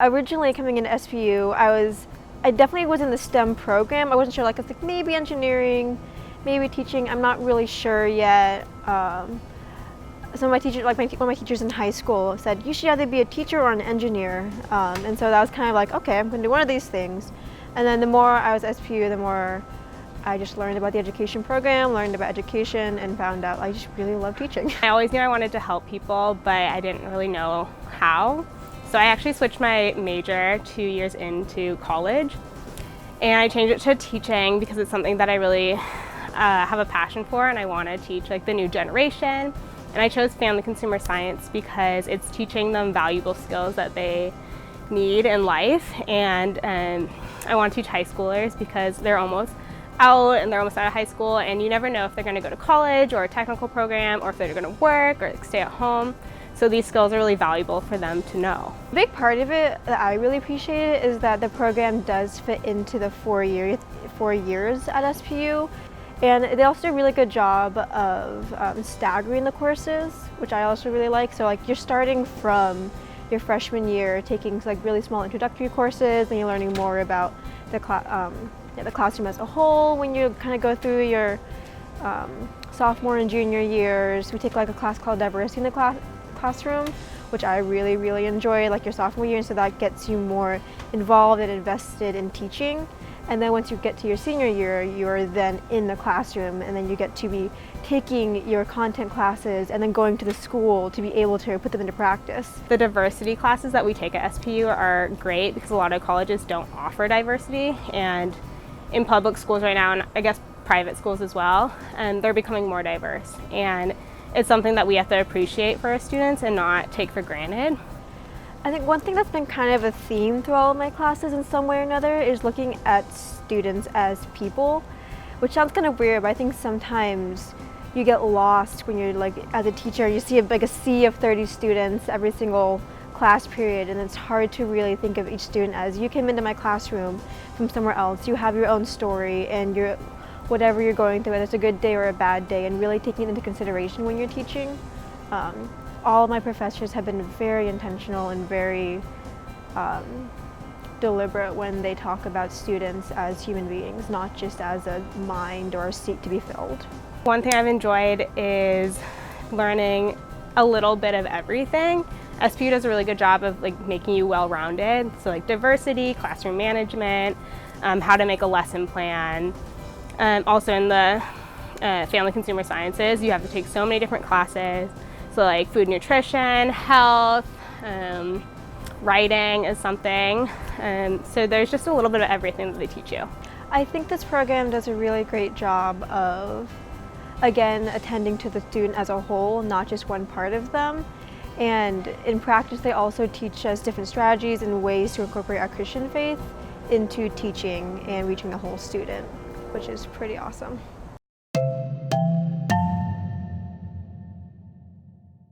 Originally coming into SPU, I definitely was in the STEM program. I wasn't sure, I was like maybe engineering, maybe teaching. I'm not really sure yet. Some of my teachers, one of my teachers in high school said, you should either be a teacher or an engineer. And so that was kind of like, okay, I'm going to do one of these things. And then the more I was at SPU, the more I just learned about the education program, learned about education, and found out I just really love teaching. I always knew I wanted to help people, but I didn't really know how. So I actually switched my major 2 years into college, and I changed it to teaching because it's something that I really have a passion for, and I want to teach the new generation. And I chose family consumer science because it's teaching them valuable skills that they need in life. And I want to teach high schoolers because they're almost out and they're almost out of high school, and you never know if they're going to go to college or a technical program or if they're going to work or stay at home. So these skills are really valuable for them to know. A big part of it that I really appreciate is that the program does fit into the 4 years at SPU. And they also do a really good job of staggering the courses, which I also really like. So you're starting from your freshman year, taking really small introductory courses, and you're learning more about the classroom as a whole. When you kind of go through your sophomore and junior years, we take a class called Diversity in the Classroom, which I really, really enjoy, your sophomore year, and so that gets you more involved and invested in teaching. And then once you get to your senior year, you're then in the classroom, and then you get to be taking your content classes and then going to the school to be able to put them into practice. The diversity classes that we take at SPU are great because a lot of colleges don't offer diversity, and in public schools right now, and I guess private schools as well, and they're becoming more diverse. And it's something that we have to appreciate for our students and not take for granted. I think one thing that's been kind of a theme through all of my classes in some way or another is looking at students as people, which sounds kind of weird, but I think sometimes you get lost when you're as a teacher, you see a sea of 30 students every single class period, and it's hard to really think of each student as you came into my classroom from somewhere else. You have your own story and whatever you're going through, whether it's a good day or a bad day, and really taking it into consideration when you're teaching. All of my professors have been very intentional and very deliberate when they talk about students as human beings, not just as a mind or a seat to be filled. One thing I've enjoyed is learning a little bit of everything. SPU does a really good job of making you well-rounded, so diversity, classroom management, how to make a lesson plan. Also in the family consumer sciences, you have to take so many different classes. So food nutrition, health, writing is something. So there's just a little bit of everything that they teach you. I think this program does a really great job of, again, attending to the student as a whole, not just one part of them. And in practice, they also teach us different strategies and ways to incorporate our Christian faith into teaching and reaching the whole student, which is pretty awesome.